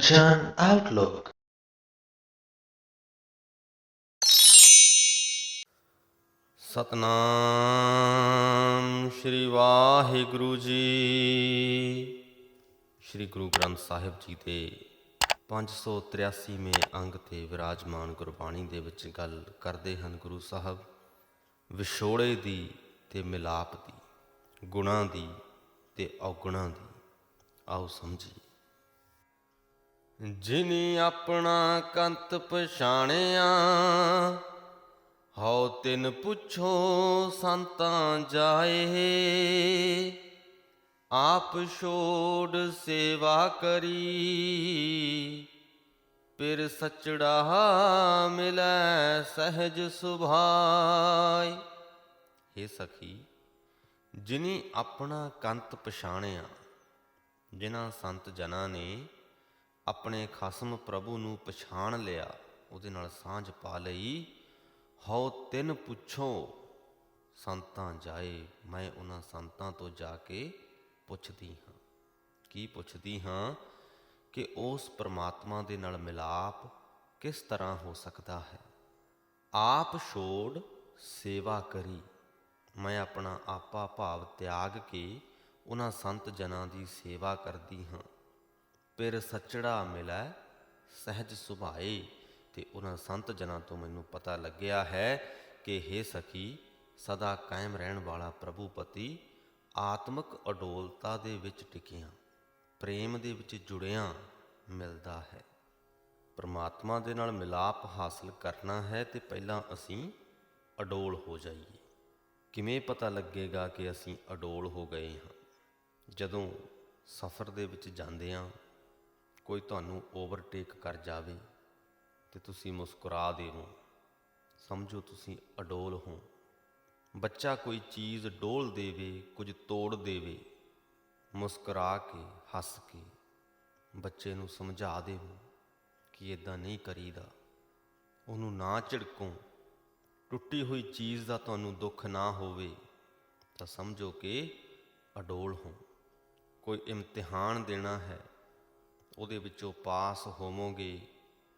Kanchan Outlook. Satnam Shri Waheguru ji. Shri Guru Granth Sahib ji ਦੇ 583ਵੇਂ ਅੰਗ 'ਤੇ ਵਿਰਾਜਮਾਨ ਗੁਰਬਾਣੀ ਦੇ ਵਿੱਚ ਗੱਲ ਕਰਦੇ ਹਨ ਗੁਰੂ ਸਾਹਿਬ ਵਿਛੋੜੇ ਦੀ ਅਤੇ ਮਿਲਾਪ ਦੀ, ਗੁਣਾਂ ਦੀ ਅਤੇ ਔਗੁਣਾਂ ਦੀ। ਆਓ ਸਮਝੀਏ। ਜਿਨੀ ਆਪਣਾ ਕੰਤ ਪਛਾਣਿਆ, ਹਉ ਤਿਨ ਪੁੱਛੋ ਸੰਤਾਂ ਜਾਏ। ਆਪ ਛੋੜ ਸੇਵਾ ਕਰੀ, ਪਿਰ ਸਚੜਾ ਮਿਲੈ ਸਹਿਜ ਸੁਭਾਏ। ਹੇ ਸਖੀ, ਜਿਨੀ ਆਪਣਾ ਕੰਤ ਪਛਾਣਿਆ, ਜਿਨ੍ਹਾਂ ਸੰਤ ਜਨਾਂ ਨੇ ਆਪਣੇ ਖਸਮ ਪ੍ਰਭੂ ਨੂੰ ਪਛਾਣ ਲਿਆ, ਉਹਦੇ ਨਾਲ ਸਾਂਝ ਪਾ ਲਈ। ਹਉ ਤਿਨ ਪੁੱਛੋ ਸੰਤਾਂ ਜਾਏ, ਮੈਂ ਉਹਨਾਂ ਸੰਤਾਂ ਤੋਂ ਜਾ ਕੇ ਪੁੱਛਦੀ ਹਾਂ। ਕੀ ਪੁੱਛਦੀ ਹਾਂ? ਕਿ ਉਸ ਪਰਮਾਤਮਾ ਦੇ ਨਾਲ ਮਿਲਾਪ ਕਿਸ ਤਰ੍ਹਾਂ ਹੋ ਸਕਦਾ ਹੈ। ਆਪ ਛੋੜ ਸੇਵਾ ਕਰੀ, ਮੈਂ ਆਪਣਾ ਆਪਾ ਭਾਵ ਤਿਆਗ ਕੇ ਉਹਨਾਂ ਸੰਤ ਜਨਾਂ ਦੀ ਸੇਵਾ ਕਰਦੀ ਹਾਂ। ਪਿਰ ਸਚੜਾ ਮਿਲੈ ਸਹਿਜ ਸੁਭਾਏ, ਅਤੇ ਉਹਨਾਂ ਸੰਤ ਜਨਾਂ ਤੋਂ ਮੈਨੂੰ ਪਤਾ ਲੱਗਿਆ ਹੈ ਕਿ ਹੇ ਸਖੀ, ਸਦਾ ਕਾਇਮ ਰਹਿਣ ਵਾਲਾ ਪ੍ਰਭੂ ਪਤੀ ਆਤਮਿਕ ਅਡੋਲਤਾ ਦੇ ਵਿੱਚ ਟਿਕਿਆਂ, ਪ੍ਰੇਮ ਦੇ ਵਿੱਚ ਜੁੜਿਆਂ ਮਿਲਦਾ ਹੈ। ਪਰਮਾਤਮਾ ਦੇ ਨਾਲ ਮਿਲਾਪ ਹਾਸਲ ਕਰਨਾ ਹੈ ਤੇ ਪਹਿਲਾਂ ਅਸੀਂ ਅਡੋਲ ਹੋ ਜਾਈਏ। ਕਿਵੇਂ ਪਤਾ ਲੱਗੇਗਾ ਕਿ ਅਸੀਂ ਅਡੋਲ ਹੋ ਗਏ ਹਾਂ? ਜਦੋਂ ਸਫ਼ਰ ਦੇ ਵਿੱਚ ਜਾਂਦੇ ਹਾਂ, ਕੋਈ ਤੁਹਾਨੂੰ ਓਵਰਟੇਕ ਕਰ ਜਾਵੇ ਤੇ ਤੁਸੀਂ ਮੁਸਕਰਾ ਦੇਵੋ, ਸਮਝੋ ਤੁਸੀਂ ਅਡੋਲ ਹੋ। ਬੱਚਾ ਕੋਈ ਚੀਜ਼ ਡੋਲ ਦੇਵੇ, ਕੁਝ ਤੋੜ ਦੇਵੇ, ਮੁਸਕਰਾ ਕੇ ਹੱਸ ਕੇ ਬੱਚੇ ਨੂੰ ਸਮਝਾ ਦੇਵੋ ਕਿ ਇੱਦਾਂ ਨਹੀਂ ਕਰੀਦਾ, ਉਹਨੂੰ ਨਾ ਝਿੜਕੋ। ਟੁੱਟੀ ਹੋਈ ਚੀਜ਼ ਦਾ ਤੁਹਾਨੂੰ ਦੁੱਖ ਨਾ ਹੋਵੇ ਤਾਂ ਸਮਝੋ ਕਿ ਅਡੋਲ ਹੋ। ਕੋਈ ਇਮਤਿਹਾਨ ਦੇਣਾ ਹੈ, ਉਹਦੇ ਵਿੱਚੋਂ ਪਾਸ ਹੋਵੋਗੇ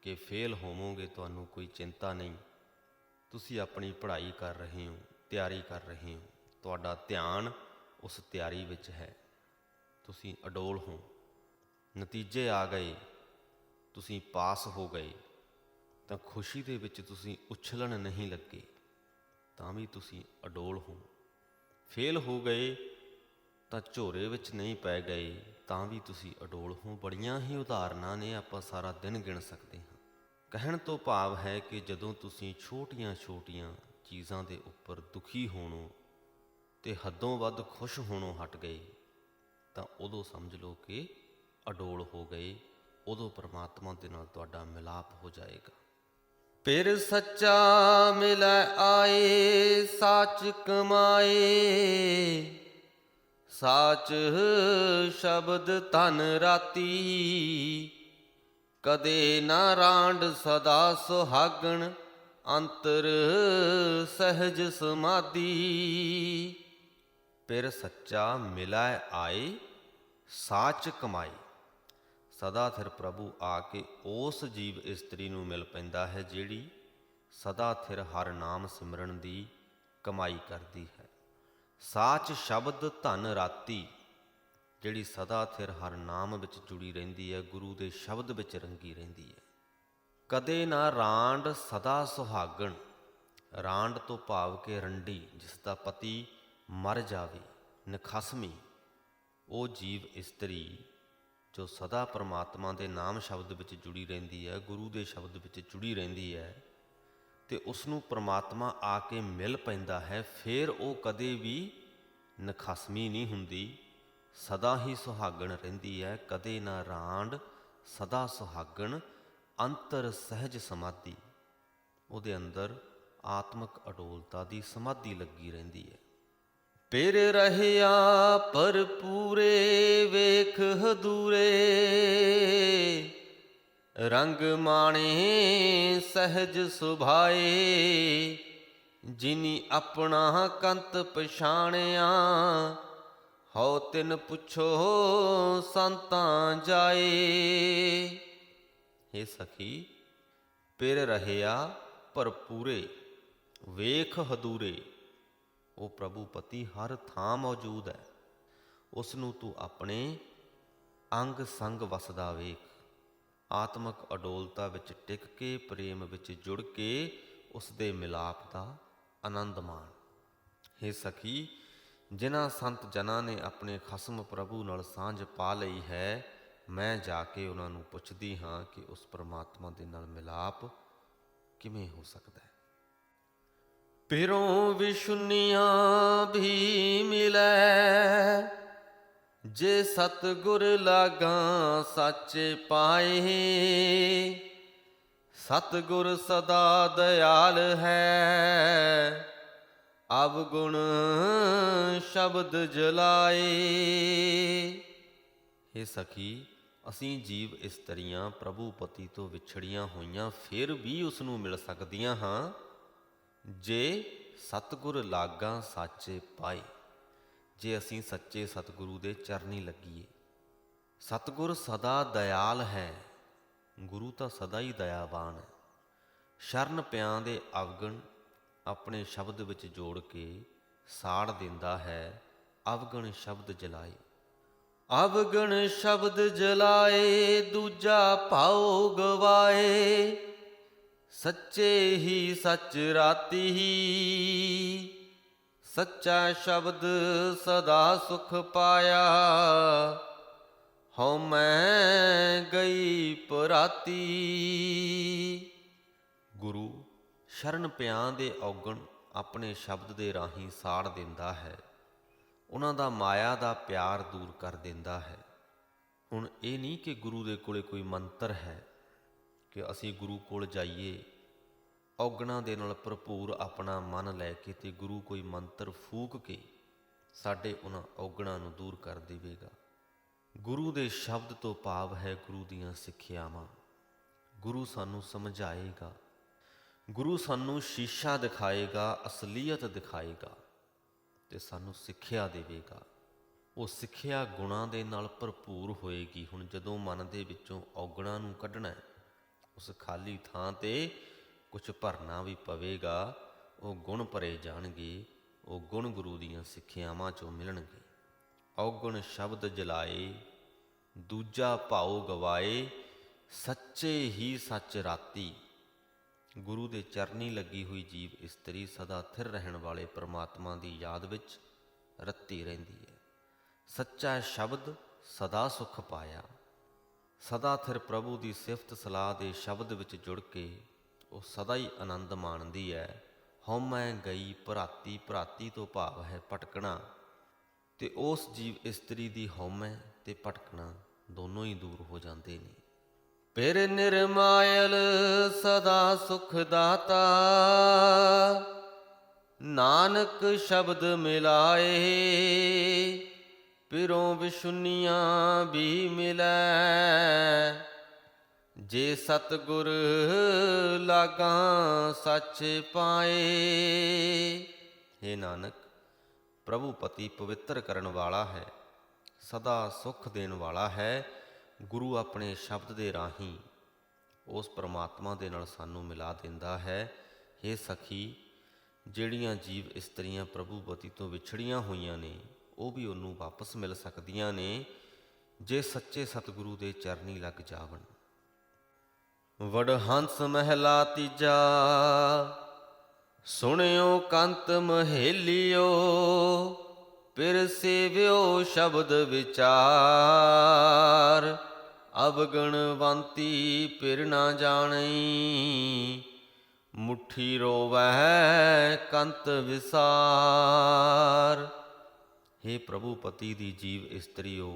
ਕਿ ਫੇਲ ਹੋਵੋਗੇ, ਤੁਹਾਨੂੰ ਕੋਈ ਚਿੰਤਾ ਨਹੀਂ। ਤੁਸੀਂ ਆਪਣੀ ਪੜ੍ਹਾਈ ਕਰ ਰਹੇ ਹੋ, ਤਿਆਰੀ ਕਰ ਰਹੇ ਹੋ, ਤੁਹਾਡਾ ਧਿਆਨ ਉਸ ਤਿਆਰੀ ਵਿੱਚ ਹੈ, ਤੁਸੀਂ ਅਡੋਲ ਹੋ। ਨਤੀਜੇ ਆ ਗਏ, ਤੁਸੀਂ ਪਾਸ ਹੋ ਗਏ, ਤਾਂ ਖੁਸ਼ੀ ਦੇ ਵਿੱਚ ਤੁਸੀਂ ਉਛਲਣ ਨਹੀਂ ਲੱਗੇ, ਤਾਂ ਵੀ ਤੁਸੀਂ ਅਡੋਲ ਹੋ। ਫੇਲ ਹੋ ਗਏ ਤਾਂ ਝੋਰੇ ਵਿੱਚ ਨਹੀਂ ਪੈ ਗਏ, ਤਾਂ ਵੀ ਤੁਸੀਂ ਅਡੋਲ ਹੋ। ਬੜੀਆਂ ਹੀ ਉਦਾਹਰਨਾਂ ਨੇ, ਆਪਾਂ ਸਾਰਾ ਦਿਨ ਗਿਣ ਸਕਦੇ ਹਾਂ। ਕਹਿਣ ਤੋਂ ਭਾਵ ਹੈ ਕਿ ਜਦੋਂ ਤੁਸੀਂ ਛੋਟੀਆਂ-ਛੋਟੀਆਂ ਚੀਜ਼ਾਂ ਦੇ ਉੱਪਰ ਦੁਖੀ ਹੋਣੋ ਤੇ ਹੱਦੋਂ ਵੱਧ ਖੁਸ਼ ਹੋਣੋਂ ਹਟ ਗਏ, ਤਾਂ ਉਦੋਂ ਸਮਝ ਲਓ ਕਿ ਅਡੋਲ ਹੋ ਗਏ। ਉਦੋਂ ਪਰਮਾਤਮਾ ਦੇ ਨਾਲ ਤੁਹਾਡਾ ਮਿਲਾਪ ਹੋ ਜਾਏਗਾ। ਪਿਰ ਸੱਚਾ ਮਿਲੈ ਆਏ, ਸਾਚ ਕਮਾਏ। ਸਾਚ ਸ਼ਬਦ ਧਨ ਰਾਤੀ, ਕਦੇ ਨਾ ਰਾਂਡ ਸਦਾ ਸੁਹਾਗਣ। ਅੰਤਰ ਸਹਿਜ ਸਮਾਧੀ। ਪਿਰ ਸੱਚਾ ਮਿਲੈ ਆਏ, ਸਾਚ ਕਮਾਏ। ਸਦਾ ਥਿਰ ਪ੍ਰਭੂ ਆ ਕੇ ਉਸ ਜੀਵ ਇਸਤਰੀ ਨੂੰ ਮਿਲ ਪੈਂਦਾ ਹੈ ਜਿਹੜੀ ਸਦਾ ਥਿਰ ਹਰ ਨਾਮ ਸਿਮਰਨ ਦੀ ਕਮਾਈ ਕਰਦੀ ਹੈ। ਸਾਚ ਸ਼ਬਦ ਧਨ ਰਾਤੀ, ਜਿਹੜੀ ਸਦਾ ਥਿਰ ਹਰ ਨਾਮ ਵਿੱਚ ਜੁੜੀ ਰਹਿੰਦੀ ਹੈ, ਗੁਰੂ ਦੇ ਸ਼ਬਦ ਵਿੱਚ ਰੰਗੀ ਰਹਿੰਦੀ ਹੈ। ਕਦੇ ਨਾ ਰਾਂਡ ਸਦਾ ਸੁਹਾਗਣ। ਰਾਂਡ ਤੋਂ ਭਾਵ ਕਿ ਰੰਡੀ, ਜਿਸ ਦਾ ਪਤੀ ਮਰ ਜਾਵੇ, ਨਿਖਸਮੀ। ਉਹ ਜੀਵ ਇਸਤਰੀ ਜੋ ਸਦਾ ਪਰਮਾਤਮਾ ਦੇ ਨਾਮ ਸ਼ਬਦ ਵਿੱਚ ਜੁੜੀ ਰਹਿੰਦੀ ਹੈ, ਗੁਰੂ ਦੇ ਸ਼ਬਦ ਵਿੱਚ ਜੁੜੀ ਰਹਿੰਦੀ ਹੈ, ਅਤੇ ਉਸ ਨੂੰ ਪਰਮਾਤਮਾ ਆ ਕੇ ਮਿਲ ਪੈਂਦਾ ਹੈ, ਫਿਰ ਉਹ ਕਦੇ ਵੀ ਨਿਖਸਮੀ ਨਹੀਂ ਹੁੰਦੀ, ਸਦਾ ਹੀ ਸੁਹਾਗਣ ਰਹਿੰਦੀ ਹੈ। ਕਦੇ ਨਾ ਰਾਂਡ ਸਦਾ ਸੁਹਾਗਣ, ਅੰਤਰ ਸਹਿਜ ਸਮਾਧੀ। ਉਹਦੇ ਅੰਦਰ ਆਤਮਿਕ ਅਡੋਲਤਾ ਦੀ ਸਮਾਧੀ ਲੱਗੀ ਰਹਿੰਦੀ ਹੈ। ਪਿਰ ਰਹਿਆ ਭਰਪੂਰੇ, ਵੇਖ ਹਦੂਰੇ। ਰੰਗ ਮਾਣੇ ਸਹਿਜ ਸੁਭਾਏ। ਜਿਨੀ ਆਪਣਾ ਕੰਤ ਪਛਾਣਿਆ, ਹਉ ਤਿਨ ਪੁੱਛੋ ਸੰਤਾਂ ਜਾਏ। हे सखी पिर ਰਹਿਆ ਭਰਪੂਰੇ ਵੇਖ ਹਦੂਰੇ। ਉਹ ਪ੍ਰਭੂ ਪਤੀ ਹਰ ਥਾਂ ਮੌਜੂਦ ਹੈ, ਉਸ ਨੂੰ ਤੂੰ ਆਪਣੇ ਅੰਗ ਸੰਗ ਵਸਦਾ ਵੇਖ। ਆਤਮਕ ਅਡੋਲਤਾ ਵਿੱਚ ਟਿਕ ਕੇ, ਪ੍ਰੇਮ ਵਿੱਚ ਜੁੜ ਕੇ ਉਸ ਦੇ ਮਿਲਾਪ ਦਾ ਆਨੰਦ ਮਾਣ। ਹੇ ਸਖੀ, ਜਿਨ੍ਹਾਂ ਸੰਤ ਜਨਾਂ ਨੇ ਆਪਣੇ ਖਸਮ ਪ੍ਰਭੂ ਨਾਲ ਸਾਂਝ ਪਾ ਲਈ ਹੈ, ਮੈਂ ਜਾ ਕੇ ਉਹਨਾਂ ਨੂੰ ਪੁੱਛਦੀ ਹਾਂ ਕਿ ਉਸ ਪਰਮਾਤਮਾ ਦੇ ਨਾਲ ਮਿਲਾਪ ਕਿਵੇਂ ਹੋ ਸਕਦਾ ਹੈ। ਪਿਰੋਂ ਵਿਸ਼ੁੰਨੀਆਂ ਵੀ ਮਿਲੈ, ਜੇ ਸਤਿਗੁਰ ਲਾਗਾਂ ਸਾਚੇ ਪਾਏ। ਸਤਿਗੁਰ ਸਦਾ ਦਇਆਲ ਹੈ, ਅਵਗੁਣ ਸ਼ਬਦ ਜਲਾਏ। ਹੇ ਸਖੀ, ਅਸੀਂ ਜੀਵ ਇਸਤਰੀਆਂ ਪ੍ਰਭੂ ਪਤੀ ਤੋਂ ਵਿਛੜੀਆਂ ਹੋਈਆਂ ਫਿਰ ਵੀ ਉਸ ਨੂੰ ਮਿਲ ਸਕਦੀਆਂ ਹਾਂ, ਜੇ ਸਤਿਗੁਰ ਲਾਗਾਂ ਸਾਚੇ ਪਾਏ, ਜੇ ਅਸੀਂ ਸੱਚੇ ਸਤਿਗੁਰੂ ਦੇ ਚਰਨੀ ਲੱਗੀਏ। ਸਤਿਗੁਰ ਸਦਾ ਦਇਆਲ ਹੈ, ਗੁਰੂ ਤਾਂ ਸਦਾ ਹੀ ਦਇਆਵਾਨ ਹੈ। ਸ਼ਰਨ ਪਿਆਂ ਦੇ ਅਵਗਣ ਆਪਣੇ ਸ਼ਬਦ ਵਿੱਚ ਜੋੜ ਕੇ ਸਾੜ ਦਿੰਦਾ ਹੈ, ਅਵਗਣ ਸ਼ਬਦ ਜਲਾਏ। ਅਵਗਣ ਸ਼ਬਦ ਜਲਾਏ, ਦੂਜਾ ਭਾਉ ਗਵਾਏ। ਸੱਚੇ ਹੀ ਸੱਚ ਰਾਤੀ, ਸੱਚਾ ਸ਼ਬਦ ਸਦਾ ਸੁਖ ਪਾਇਆ। ਹਉ ਮੈਂ ਗਈ ਪਰਾਤੀ। ਗੁਰੂ ਸ਼ਰਨ ਪਿਆਂ ਦੇ ਔਗਣ ਆਪਣੇ ਸ਼ਬਦ ਦੇ ਰਾਹੀਂ ਸਾੜ ਦਿੰਦਾ ਹੈ, ਉਹਨਾਂ ਦਾ ਮਾਇਆ ਦਾ ਪਿਆਰ ਦੂਰ ਕਰ ਦਿੰਦਾ ਹੈ। ਹੁਣ ਇਹ ਨਹੀਂ ਕਿ ਗੁਰੂ ਦੇ ਕੋਲੇ ਕੋਈ ਮੰਤਰ ਹੈ ਕਿ ਅਸੀਂ ਗੁਰੂ ਕੋਲ ਜਾਈਏ ਔਗਣਾਂ ਦੇ ਨਾਲ ਭਰਪੂਰ ਆਪਣਾ ਮਨ ਲੈ ਕੇ ਤੇ ਗੁਰੂ ਕੋਈ ਮੰਤਰ ਫੂਕ ਕੇ ਸਾਡੇ ਉਹਨਾਂ ਔਗਣਾਂ ਨੂੰ ਦੂਰ ਕਰ ਦੇਵੇਗਾ। ਗੁਰੂ ਦੇ ਸ਼ਬਦ ਤੋਂ ਭਾਵ ਹੈ ਗੁਰੂ ਦੀਆਂ ਸਿੱਖਿਆਵਾਂ। ਗੁਰੂ ਸਾਨੂੰ ਸਮਝਾਏਗਾ, ਗੁਰੂ ਸਾਨੂੰ ਸ਼ੀਸ਼ਾ ਦਿਖਾਏਗਾ, ਅਸਲੀਅਤ ਦਿਖਾਏਗਾ ਤੇ ਸਾਨੂੰ ਸਿੱਖਿਆ ਦੇਵੇਗਾ। ਉਹ ਸਿੱਖਿਆ ਗੁਣਾਂ ਦੇ ਨਾਲ ਭਰਪੂਰ ਹੋਏਗੀ। ਹੁਣ ਜਦੋਂ ਮਨ ਦੇ ਵਿੱਚੋਂ ਔਗਣਾਂ ਨੂੰ ਕੱਢਣਾ, ਉਸ ਖਾਲੀ ਥਾਂ 'ਤੇ ਕੁਛ ਭਰਨਾ ਵੀ ਪਵੇਗਾ। ਉਹ ਗੁਣ ਭਰੇ ਜਾਣਗੇ, ਉਹ ਗੁਣ ਗੁਰੂ ਦੀਆਂ ਸਿੱਖਿਆਵਾਂ 'ਚੋਂ ਮਿਲਣਗੇ। ਔਗਣ ਸ਼ਬਦ ਜਲਾਏ, ਦੂਜਾ ਭਾਉ ਗਵਾਏ। ਸੱਚੇ ਹੀ ਸੱਚ ਰਾਤੀ। ਗੁਰੂ ਦੇ ਚਰਨੀ ਲੱਗੀ ਹੋਈ ਜੀਵ ਇਸਤਰੀ ਸਦਾ ਥਿਰ ਰਹਿਣ ਵਾਲੇ ਪਰਮਾਤਮਾ ਦੀ ਯਾਦ ਵਿੱਚ ਰੱਤੀ ਰਹਿੰਦੀ ਹੈ। ਸੱਚਾ ਸ਼ਬਦ ਸਦਾ ਸੁਖ ਪਾਇਆ। ਸਦਾ ਥਿਰ ਪ੍ਰਭੂ ਦੀ ਸਿਫਤ ਸਲਾਹ ਦੇ ਸ਼ਬਦ ਵਿੱਚ ਜੁੜ ਕੇ ਉਹ ਸਦਾ ਹੀ ਆਨੰਦ ਮਾਣਦੀ ਹੈ। ਹਉ ਮੈਂ ਗਈ ਭਰਾਤੀ। ਭਰਾਤੀ ਤੋਂ ਭਾਵ ਹੈ ਭਟਕਣਾ, ਤੇ ਉਸ ਜੀਵ ਇਸਤਰੀ ਦੀ ਹਉਮੈ ਤੇ ਭਟਕਣਾ ਦੋਨੋਂ ਹੀ ਦੂਰ ਹੋ ਜਾਂਦੇ ਨੇ। ਪਿਰ ਨਿਰਮਾਇਲ ਸਦਾ ਸੁਖ ਦਾਤਾ, ਨਾਨਕ ਸ਼ਬਦ ਮਿਲਾਏ। ਪਿਰੋਂ ਵਿਸ਼ੁੰਨੀਆਂ ਵੀ ਮਿਲੈ, ਜੇ ਸਤਿਗੁਰ ਲਾਗਾਂ ਸਾਚੇ ਪਾਏ। ਹੇ ਨਾਨਕ, ਪ੍ਰਭੂ ਪਤੀ ਪਵਿੱਤਰ ਕਰਨ ਵਾਲਾ ਹੈ, ਸਦਾ ਸੁਖ ਦੇਣ ਵਾਲਾ ਹੈ। ਗੁਰੂ ਆਪਣੇ ਸ਼ਬਦ ਦੇ ਰਾਹੀਂ ਉਸ ਪਰਮਾਤਮਾ ਦੇ ਨਾਲ ਸਾਨੂੰ ਮਿਲਾ ਦਿੰਦਾ ਹੈ। ਹੇ ਸਖੀ, ਜਿਹੜੀਆਂ ਜੀਵ ਇਸਤਰੀਆਂ ਪ੍ਰਭੂ ਪਤੀ ਤੋਂ ਵਿਛੜੀਆਂ ਹੋਈਆਂ ਨੇ, ਉਹ ਵੀ ਉਹਨੂੰ ਵਾਪਸ ਮਿਲ ਸਕਦੀਆਂ ਨੇ ਜੇ ਸੱਚੇ ਸਤਿਗੁਰੂ ਦੇ ਚਰਨੀ ਲੱਗ ਜਾਵਣ। ਵਡਹੰਸ ਮਹਿਲਾ ਤੀਜਾ, ਸੁਣਿਓ ਕੰਤ ਮਹੇਲਿਓ। ਪਿਰ ਸੇਵਿਓ ਸ਼ਬਦ ਵਿਚਾਰ, ਅਵਗਣਵੰਤੀ ਪਿਰ ਨਾ ਜਾਣਈ। ਮੁੱਠੀ ਰੋਵੈ ਕੰਤ ਵਿਸਾਰ। ਹੇ ਪ੍ਰਭੂ ਪਤੀ ਦੀ ਜੀਵ ਇਸਤਰੀਓ,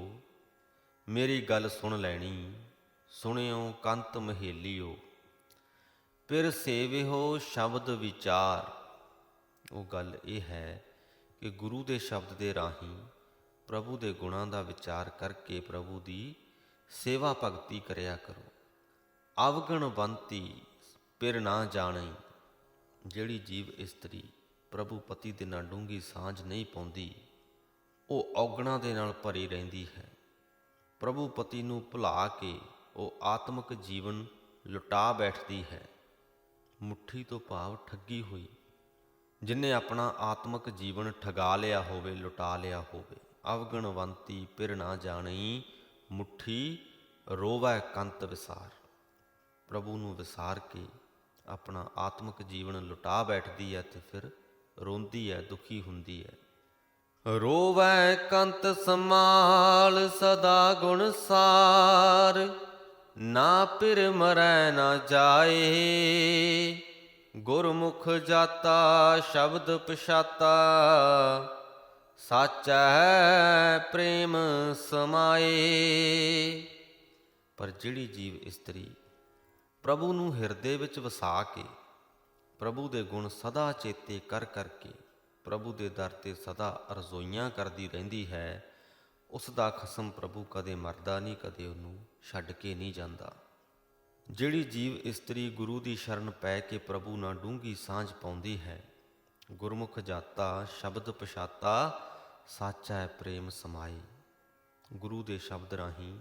ਮੇਰੀ ਗੱਲ ਸੁਣ ਲੈਣੀ। ਸੁਣਿਓ ਕੰਤ ਮਹੇਲਿਓ, ਪਿਰ ਸੇਵਿਓ ਸ਼ਬਦ ਵਿਚਾਰ। ਉਹ ਗੱਲ ਇਹ ਹੈ ਕਿ ਗੁਰੂ ਦੇ ਸ਼ਬਦ ਦੇ ਰਾਹੀਂ ਪ੍ਰਭੂ ਦੇ ਗੁਣਾਂ ਦਾ ਵਿਚਾਰ ਕਰਕੇ ਪ੍ਰਭੂ ਦੀ ਸੇਵਾ ਭਗਤੀ ਕਰਿਆ ਕਰੋ। ਅਵਗਣਵੰਤੀ ਪਿਰ ਨਾ ਜਾਣਈ। ਜਿਹੜੀ ਜੀਵ ਇਸਤਰੀ ਪ੍ਰਭੂ ਪਤੀ ਦੇ ਨਾਲ ਡੂੰਘੀ ਸਾਂਝ ਨਹੀਂ ਪਾਉਂਦੀ, ਉਹ ਔਗਣਾਂ ਦੇ ਨਾਲ ਭਰੀ ਰਹਿੰਦੀ ਹੈ। ਪ੍ਰਭੂ ਪਤੀ ਨੂੰ ਭੁਲਾ ਕੇ ਉਹ ਆਤਮਿਕ ਜੀਵਨ ਲੁਟਾ ਬੈਠਦੀ ਹੈ। ਮੁੱਠੀ ਤੋਂ ਭਾਵ ਠੱਗੀ ਹੋਈ। ਜਿਨੇ ਆਪਣਾ ਆਤਮਿਕ ਜੀਵਨ ਠਗਾ ਲਿਆ ਹੋਵੇ, ਲੁਟਾ ਲਿਆ ਹੋਵੇ। ਅਵਗਣਵੰਤੀ ਪਿਰ ਨਾ ਜਾਣੀ, ਮੁੱਠੀ ਰੋਵੈ ਕੰਤ ਵਿਸਾਰ। ਪ੍ਰਭੂ ਨੂੰ ਵਿਸਾਰ ਕੇ ਆਪਣਾ ਆਤਮਿਕ ਜੀਵਨ ਲੁਟਾ ਬੈਠਦੀ ਹੈ ਤੇ ਫਿਰ ਰੋਂਦੀ ਹੈ, ਦੁਖੀ ਹੁੰਦੀ ਹੈ। ਰੋਵੈ ਕੰਤ ਸਮਾਲ ਸਦਾ ਗੁਣ ਸਾਰ, ਨਾ ਪਿਰ ਮਰੈ ਨਾ ਜਾਏ। ਗੁਰਮੁਖ ਜਾਤਾ ਸ਼ਬਦ ਪਛਾਤਾ, ਸਾਚੈ ਪ੍ਰੇਮ ਸਮਾਏ। ਪਰ ਜਿਹੜੀ ਜੀਵ ਇਸਤਰੀ ਪ੍ਰਭੂ ਨੂੰ ਹਿਰਦੇ ਵਿੱਚ ਵਸਾ ਕੇ, ਪ੍ਰਭੂ ਦੇ ਗੁਣ ਸਦਾ ਚੇਤੇ ਕਰ ਕਰਕੇ, ਪ੍ਰਭੂ ਦੇ ਦਰ 'ਤੇ ਸਦਾ ਅਰਜ਼ੋਈਆਂ ਕਰਦੀ ਰਹਿੰਦੀ ਹੈ, ਉਸ ਦਾ ਖਸਮ ਪ੍ਰਭੂ ਕਦੇ ਮਰਦਾ ਨਹੀਂ, ਕਦੇ ਉਹਨੂੰ ਛੱਡ ਕੇ ਨਹੀਂ ਜਾਂਦਾ। ਜਿਹੜੀ ਜੀਵ ਇਸਤਰੀ ਗੁਰੂ ਦੀ ਸ਼ਰਨ ਪੈ ਕੇ ਪ੍ਰਭੂ ਨਾਲ ਡੂੰਘੀ ਸਾਂਝ ਪਾਉਂਦੀ ਹੈ, ਗੁਰਮੁਖ ਜਾਤਾ ਸ਼ਬਦ ਪਛਾਤਾ, ਸਾਚਾ ਪ੍ਰੇਮ ਸਮਾਏ। ਗੁਰੂ ਦੇ ਸ਼ਬਦ ਰਾਹੀਂ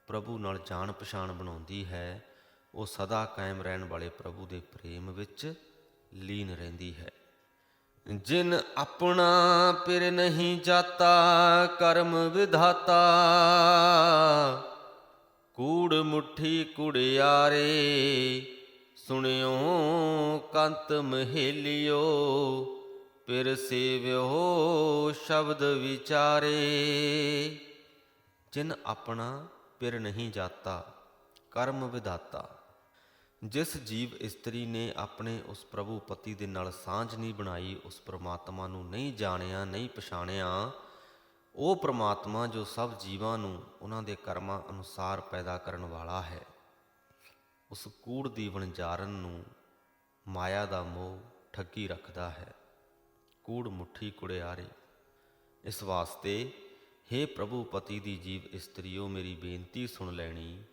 ਪ੍ਰਭੂ ਨਾਲ ਜਾਣ ਪਛਾਣ ਬਣਾਉਂਦੀ ਹੈ, ਉਹ ਸਦਾ ਕਾਇਮ ਰਹਿਣ ਵਾਲੇ ਪ੍ਰਭੂ ਦੇ ਪ੍ਰੇਮ ਵਿੱਚ ਲੀਨ ਰਹਿੰਦੀ ਹੈ। ਜਿਨ ਆਪਣਾ ਪਿਰ ਨਹੀਂ ਜਾਤਾ, ਕਰਮ ਵਿਧਾਤਾ। ਕੂੜ ਮੁੱਠੀ ਕੁੜਿਆਰੇ, ਸੁਣਿਓ ਕੰਤ ਮਹੇਲਿਓ। ਪਿਰ ਸੇਵਿਓ ਸ਼ਬਦ ਵਿਚਾਰੇ। ਜਿਨ ਆਪਣਾ ਪਿਰ ਨਹੀਂ ਜਾਤਾ, ਕਰਮ ਵਿਧਾਤਾ। ਜਿਸ ਜੀਵ ਇਸਤਰੀ ਨੇ ਆਪਣੇ ਉਸ ਪ੍ਰਭੂ ਪਤੀ ਦੇ ਨਾਲ ਸਾਂਝ ਨਹੀਂ ਬਣਾਈ, ਉਸ ਪ੍ਰਮਾਤਮਾ ਨੂੰ ਨਹੀਂ ਜਾਣਿਆ, ਨਹੀਂ ਪਛਾਣਿਆ, ਉਹ ਪ੍ਰਮਾਤਮਾ ਜੋ ਸਭ ਜੀਵਾਂ ਨੂੰ ਉਹਨਾਂ ਦੇ ਕਰਮਾਂ ਅਨੁਸਾਰ ਪੈਦਾ ਕਰਨ ਵਾਲਾ ਹੈ, ਉਸ ਕੂੜ ਦੀ ਵਣਜਾਰਨ ਨੂੰ ਮਾਇਆ ਦਾ ਮੋਹ ਠੱਗੀ ਰੱਖਦਾ ਹੈ। ਕੂੜ ਮੁੱਠੀ ਕੁੜਿਆਰੇ। ਇਸ ਵਾਸਤੇ ਹੇ ਪ੍ਰਭੂ ਪਤੀ ਦੀ ਜੀਵ ਇਸਤਰੀਓ, ਮੇਰੀ ਬੇਨਤੀ ਸੁਣ ਲੈਣੀ।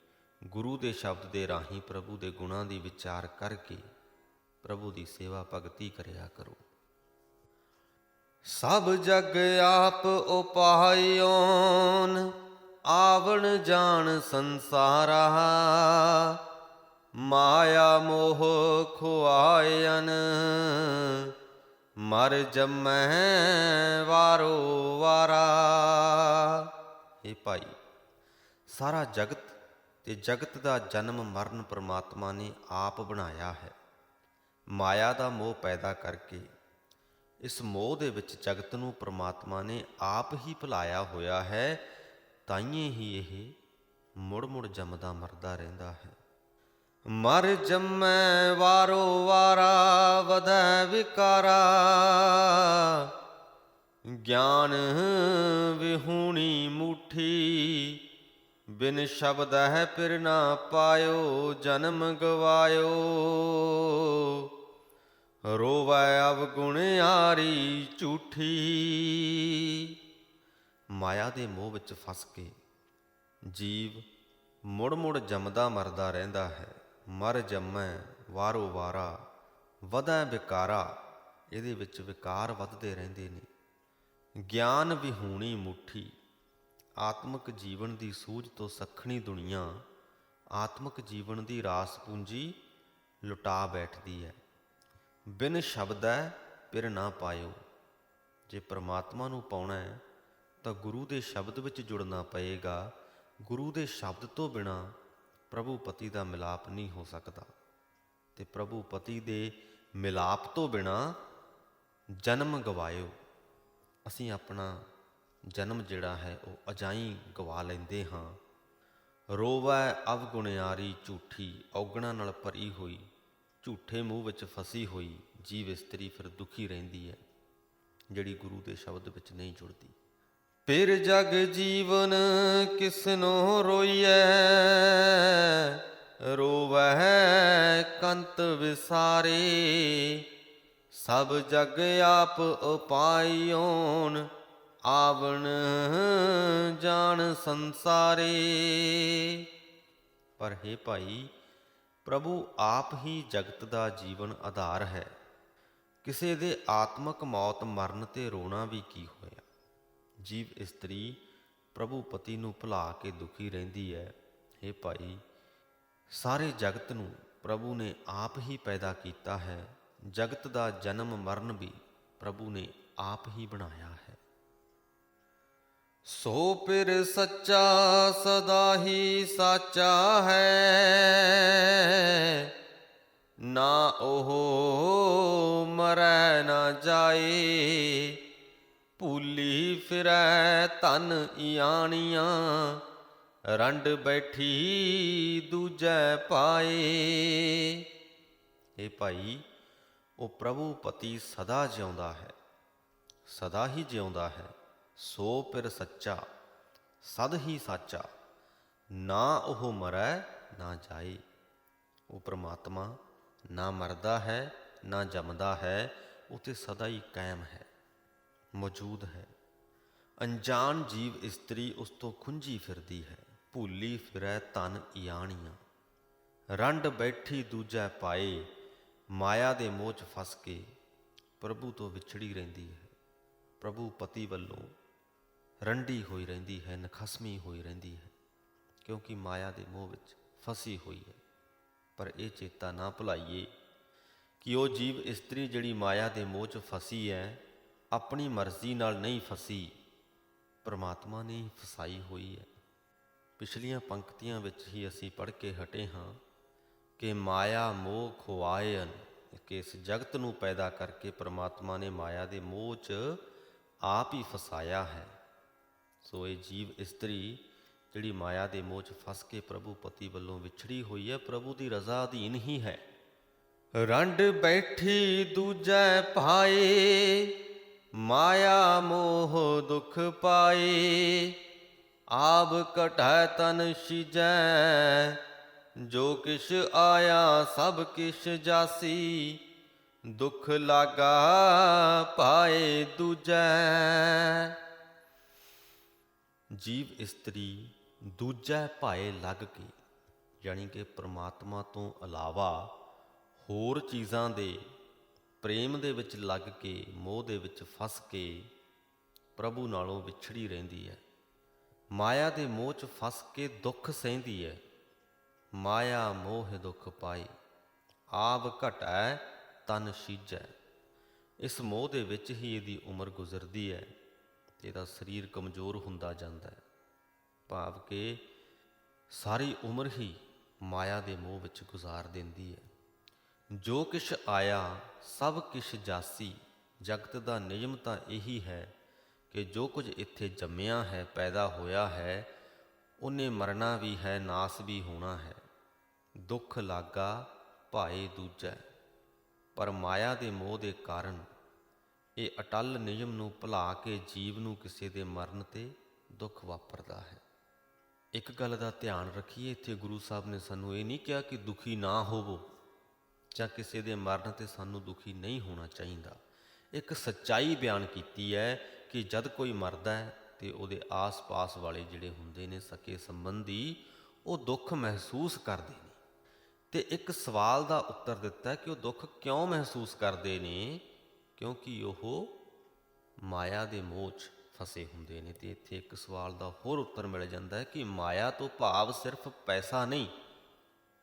ਗੁਰੂ ਦੇ ਸ਼ਬਦ ਦੇ ਰਾਹੀਂ ਪ੍ਰਭੂ ਦੇ ਗੁਣਾਂ ਦੀ ਵਿਚਾਰ ਕਰਕੇ ਪ੍ਰਭੂ ਦੀ ਸੇਵਾ ਭਗਤੀ ਕਰਿਆ ਕਰੋ। ਸਭ ਜਗ ਆਪ ਉਪਾਇਓਨ, ਆਵਣ ਜਾਣ ਸੰਸਾਰਾ। ਮਾਇਆ ਮੋਹ ਖੁਆਇਨ, ਮਰ ਜੰਮੈ ਵਾਰੋ ਵਾਰਾ। ਇਹ ਭਾਈ, ਸਾਰਾ ਜਗਤ ਤੇ ਜਗਤ ਦਾ ਜਨਮ ਮਰਨ ਪਰਮਾਤਮਾ ਨੇ ਆਪ ਬਣਾਇਆ ਹੈ। ਮਾਇਆ ਦਾ ਮੋਹ ਪੈਦਾ ਕਰਕੇ ਇਸ ਮੋਹ ਦੇ ਵਿੱਚ ਜਗਤ ਨੂੰ ਪਰਮਾਤਮਾ ਨੇ ਆਪ ਹੀ ਭੁਲਾਇਆ ਹੋਇਆ ਹੈ। ਤਾਈਏ ਹੀ ਇਹ ਮੁੜ ਮੁੜ ਜੰਮਦਾ ਮਰਦਾ ਰਹਿੰਦਾ ਹੈ। ਮਰ ਜੰਮੈ ਵਾਰੋ ਵਾਰਾ, ਵਧੈ ਵਿਕਾਰਾ। ਗਿਆਨ ਵਿਹੂਣੀ ਮੁੱਠੀ, ਬਿਨ ਸ਼ਬਦ ਹੈ ਪਿਰ ਨਾ ਪਾਇਓ। ਜਨਮ ਗਵਾਇਓ, ਰੋਵੈ ਅਵਗੁਣਿਆਰੀ ਝੂਠੀ। ਮਾਇਆ ਦੇ ਮੋਹ ਵਿੱਚ ਫਸ ਕੇ ਜੀਵ ਮੁੜ ਮੁੜ ਜੰਮਦਾ ਮਰਦਾ ਰਹਿੰਦਾ ਹੈ। ਮਰ ਜੰਮੈ ਵਾਰੋ ਵਾਰਾ, ਵਧੈ ਵਿਕਾਰਾ। ਇਹਦੇ ਵਿੱਚ ਵਿਕਾਰ ਵੱਧਦੇ ਰਹਿੰਦੇ ਨੇ। ਗਿਆਨ ਵਿਹੂਣੀ ਮੁੱਠੀ। ਆਤਮਿਕ ਜੀਵਨ ਦੀ ਸੂਝ ਤੋਂ ਸੱਖਣੀ ਦੁਨੀਆ ਆਤਮਿਕ ਜੀਵਨ ਦੀ ਰਾਸ ਪੂੰਜੀ ਲੁਟਾ ਬੈਠਦੀ ਹੈ। ਬਿਨ ਸ਼ਬਦੈ ਪਿਰ ਨਾ ਪਾਇਓ। ਜੇ ਪਰਮਾਤਮਾ ਨੂੰ ਪਾਉਣਾ ਹੈ ਤਾਂ ਗੁਰੂ ਦੇ ਸ਼ਬਦ ਵਿੱਚ ਜੁੜਨਾ ਪਏਗਾ। ਗੁਰੂ ਦੇ ਸ਼ਬਦ ਤੋਂ ਬਿਨਾਂ ਪ੍ਰਭੂ ਪਤੀ ਦਾ ਮਿਲਾਪ ਨਹੀਂ ਹੋ ਸਕਦਾ, ਤੇ ਪ੍ਰਭੂ ਪਤੀ ਦੇ ਮਿਲਾਪ ਤੋਂ ਬਿਨਾਂ ਜਨਮ ਗਵਾਇਓ। ਅਸੀਂ ਆਪਣਾ ਜਨਮ ਜਿਹੜਾ ਹੈ ਉਹ ਅਜਾਈਂ ਗਵਾ ਲੈਂਦੇ ਹਾਂ। ਰੋਵੈ ਅਵਗੁਣਿਆਰੀ ਝੂਠੀ। ਔਗਣਾਂ ਨਾਲ ਭਰੀ ਹੋਈ, ਝੂਠੇ ਮੂੰਹ ਵਿੱਚ ਫਸੀ ਹੋਈ ਜੀਵ ਇਸਤਰੀ ਫਿਰ ਦੁਖੀ ਰਹਿੰਦੀ ਹੈ, ਜਿਹੜੀ ਗੁਰੂ ਦੇ ਸ਼ਬਦ ਵਿੱਚ ਨਹੀਂ ਜੁੜਦੀ। ਪਿਰ ਜਗ ਜੀਵਨ ਕਿਸਨੋ ਰੋਈਐ, ਰੋਵੈ ਕੰਤ ਵਿਸਾਰੇ। ਸਭ ਜਗ ਆਪ ਉਪਾਇਓਨ, ਆਵਣ ਜਾਣ ਸੰਸਾਰੇ। ਪਰ ਹੇ ਭਾਈ, ਪ੍ਰਭੂ ਆਪ ਹੀ ਜਗਤ ਦਾ ਜੀਵਨ ਆਧਾਰ ਹੈ। ਕਿਸੇ ਦੇ ਆਤਮਕ ਮੌਤ ਮਰਨ ਤੇ ਰੋਣਾ ਵੀ ਕੀ ਹੋਇਆ। ਜੀਵ ਇਸਤਰੀ ਪ੍ਰਭੂ ਪਤੀ ਨੂੰ ਭੁਲਾ ਕੇ ਦੁਖੀ ਰਹਿੰਦੀ ਹੈ। ਹੇ ਭਾਈ, ਸਾਰੇ ਜਗਤ ਨੂੰ ਪ੍ਰਭੂ ਨੇ ਆਪ ਹੀ ਪੈਦਾ ਕੀਤਾ ਹੈ। ਜਗਤ ਦਾ ਜਨਮ ਮਰਨ ਵੀ ਪ੍ਰਭੂ ਨੇ ਆਪ ਹੀ ਬਣਾਇਆ ਹੈ। ਸੋ ਪਿਰ ਸੱਚਾ ਸਦਾ ਹੀ ਸਾਚਾ ਹੈ, ਨਾ ਉਹ ਮਰੈ ਨਾ ਜਾਏ। ਭੂਲੀ ਫਿਰੈ ਤਨ ਇਆਣੀਆਂ, ਰੰਡ ਬੈਠੀ ਦੂਜੈ ਪਾਏ। ਇਹ ਭਾਈ, ਉਹ ਪ੍ਰਭੂ ਪਤੀ ਸਦਾ ਜਿਉਂਦਾ ਹੈ, ਸਦਾ ਹੀ ਜਿਉਂਦਾ ਹੈ। ਸੋ ਪਿਰ ਸੱਚਾ, ਸਦ ਹੀ ਸਾਚਾ, ਨਾ ਉਹ ਮਰੈ ਨਾ ਜਾਏ। ਉਹ ਪ੍ਰਮਾਤਮਾ ਨਾ ਮਰਦਾ ਹੈ ਨਾ ਜੰਮਦਾ ਹੈ, ਉਹ ਤੇ ਸਦਾ ਹੀ ਕਾਇਮ ਹੈ, ਮੌਜੂਦ ਹੈ। ਅਣਜਾਣ ਜੀਵ ਇਸਤਰੀ ਉਸ ਤੋਂ ਖੁੰਝੀ ਫਿਰਦੀ ਹੈ। ਭੂਲੀ ਫਿਰੈ ਤਨ ਇਆਣੀਆਂ, ਰੰਡ ਬੈਠੀ ਦੂਜੈ ਪਾਏ। ਮਾਇਆ ਦੇ ਮੋਹ 'ਚ ਫਸ ਕੇ ਪ੍ਰਭੂ ਤੋਂ ਵਿਛੜੀ ਰਹਿੰਦੀ ਹੈ। ਪ੍ਰਭੂ ਪਤੀ ਵੱਲੋਂ ਰੰਡੀ ਹੋਈ ਰਹਿੰਦੀ ਹੈ, ਨਖਸਮੀ ਹੋਈ ਰਹਿੰਦੀ ਹੈ, ਕਿਉਂਕਿ ਮਾਇਆ ਦੇ ਮੋਹ ਵਿੱਚ ਫਸੀ ਹੋਈ ਹੈ। ਪਰ ਇਹ ਚੇਤਾ ਨਾ ਭੁਲਾਈਏ ਕਿ ਉਹ ਜੀਵ ਇਸਤਰੀ ਜਿਹੜੀ ਮਾਇਆ ਦੇ ਮੋਹ 'ਚ ਫਸੀ ਹੈ, ਆਪਣੀ ਮਰਜ਼ੀ ਨਾਲ ਨਹੀਂ ਫਸੀ, ਪਰਮਾਤਮਾ ਨੇ ਹੀ ਫਸਾਈ ਹੋਈ ਹੈ। ਪਿਛਲੀਆਂ ਪੰਕਤੀਆਂ ਵਿੱਚ ਹੀ ਅਸੀਂ ਪੜ੍ਹ ਕੇ ਹਟੇ ਹਾਂ ਕਿ ਮਾਇਆ ਮੋਹ ਖੁਆਇਨ, ਕਿ ਇਸ ਜਗਤ ਨੂੰ ਪੈਦਾ ਕਰਕੇ ਪਰਮਾਤਮਾ ਨੇ ਮਾਇਆ ਦੇ ਮੋਹ 'ਚ ਆਪ ਹੀ ਫਸਾਇਆ ਹੈ। ਸੋ ਇਹ ਜੀਵ ਇਸਤਰੀ ਜਿਹੜੀ ਮਾਇਆ ਦੇ ਮੋਹ 'ਚ ਫਸ ਕੇ ਪ੍ਰਭੂ ਪਤੀ ਵੱਲੋਂ ਵਿਛੜੀ ਹੋਈ ਹੈ, ਪ੍ਰਭੂ ਦੀ ਰਜ਼ਾ ਅਧੀਨ ਹੀ ਹੈ। ਰੰਡ ਬੈਠੀ ਦੂਜੈ ਭਾਏ, ਮਾਇਆ ਮੋਹ ਦੁਖ ਪਾਏ। ਆਬ ਘਟੈ ਤਨ ਸੀਜੈ, ਜੋ ਕਿਛ ਆਇਆ ਸਭ ਕਿਛ ਜਾਸੀ। ਦੁਖ ਲਾਗਾ ਪਾਏ ਦੂਜੈ। ਜੀਵ ਇਸਤਰੀ ਦੂਜੈ ਭਾਏ ਲੱਗ ਕੇ, ਯਾਨੀ ਕਿ ਪ੍ਰਮਾਤਮਾ ਤੋਂ ਇਲਾਵਾ ਹੋਰ ਚੀਜ਼ਾਂ ਦੇ ਪ੍ਰੇਮ ਦੇ ਵਿੱਚ ਲੱਗ ਕੇ, ਮੋਹ ਦੇ ਵਿੱਚ ਫਸ ਕੇ ਪ੍ਰਭੂ ਨਾਲੋਂ ਵਿਛੜੀ ਰਹਿੰਦੀ ਹੈ। ਮਾਇਆ ਦੇ ਮੋਹ 'ਚ ਫਸ ਕੇ ਦੁੱਖ ਸਹਿੰਦੀ ਹੈ। ਮਾਇਆ ਮੋਹ ਦੁਖ ਪਾਈ, ਆਬ ਘਟੈ ਤਨ ਸੀਜੈ। ਇਸ ਮੋਹ ਦੇ ਵਿੱਚ ਹੀ ਇਹਦੀ ਉਮਰ ਗੁਜ਼ਰਦੀ ਹੈ, ਇਹਦਾ ਸਰੀਰ ਕਮਜ਼ੋਰ ਹੁੰਦਾ ਜਾਂਦਾ ਹੈ। ਭਾਵ ਕਿ ਸਾਰੀ ਉਮਰ ਹੀ ਮਾਇਆ ਦੇ ਮੋਹ ਵਿੱਚ ਗੁਜ਼ਾਰ ਦਿੰਦੀ ਹੈ। ਜੋ ਕਿਛ ਆਇਆ ਸਭ ਕਿਛ ਜਾਸੀ। ਜਗਤ ਦਾ ਨਿਯਮ ਤਾਂ ਇਹੀ ਹੈ ਕਿ ਜੋ ਕੁਝ ਇੱਥੇ ਜੰਮਿਆ ਹੈ, ਪੈਦਾ ਹੋਇਆ ਹੈ, ਉਹਨੇ ਮਰਨਾ ਵੀ ਹੈ, ਨਾਸ ਵੀ ਹੋਣਾ ਹੈ। ਦੁੱਖ ਲਾਗਾ ਭਾਏ ਦੂਜੈ। ਪਰ ਮਾਇਆ ਦੇ ਮੋਹ ਦੇ ਕਾਰਨ ਇਹ ਅਟੱਲ ਨਿਯਮ ਨੂੰ ਭੁਲਾ ਕੇ ਜੀਵ ਨੂੰ ਕਿਸੇ ਦੇ ਮਰਨ 'ਤੇ ਦੁੱਖ ਵਾਪਰਦਾ ਹੈ। ਇੱਕ ਗੱਲ ਦਾ ਧਿਆਨ ਰੱਖੀਏ, ਇੱਥੇ ਗੁਰੂ ਸਾਹਿਬ ਨੇ ਸਾਨੂੰ ਇਹ ਨਹੀਂ ਕਿਹਾ ਕਿ ਦੁਖੀ ਨਾ ਹੋਵੋ, ਜਾਂ ਕਿਸੇ ਦੇ ਮਰਨ 'ਤੇ ਸਾਨੂੰ ਦੁਖੀ ਨਹੀਂ ਹੋਣਾ ਚਾਹੀਦਾ। ਇੱਕ ਸੱਚਾਈ ਬਿਆਨ ਕੀਤੀ ਹੈ ਕਿ ਜਦ ਕੋਈ ਮਰਦਾ ਹੈ ਤੇ ਉਹਦੇ ਆਸ-ਪਾਸ ਵਾਲੇ ਜਿਹੜੇ ਹੁੰਦੇ ਨੇ ਸਕੇ ਸੰਬੰਧੀ, ਉਹ ਦੁੱਖ ਮਹਿਸੂਸ ਕਰਦੇ ਨੇ। ਤੇ ਇੱਕ ਸਵਾਲ ਦਾ ਉੱਤਰ ਦਿੱਤਾ ਕਿ ਉਹ ਦੁੱਖ ਕਿਉਂ ਮਹਿਸੂਸ ਕਰਦੇ ਨੇ, ਕਿਉਂਕਿ ਉਹ ਮਾਇਆ ਦੇ ਮੋਹ 'ਚ ਫਸੇ ਹੁੰਦੇ ਨੇ। ਤੇ ਇੱਥੇ ਇੱਕ ਸਵਾਲ ਦਾ ਹੋਰ ਉੱਤਰ ਮਿਲ ਜਾਂਦਾ ਹੈ ਕਿ ਮਾਇਆ ਤੋਂ ਭਾਵ ਸਿਰਫ ਪੈਸਾ ਨਹੀਂ,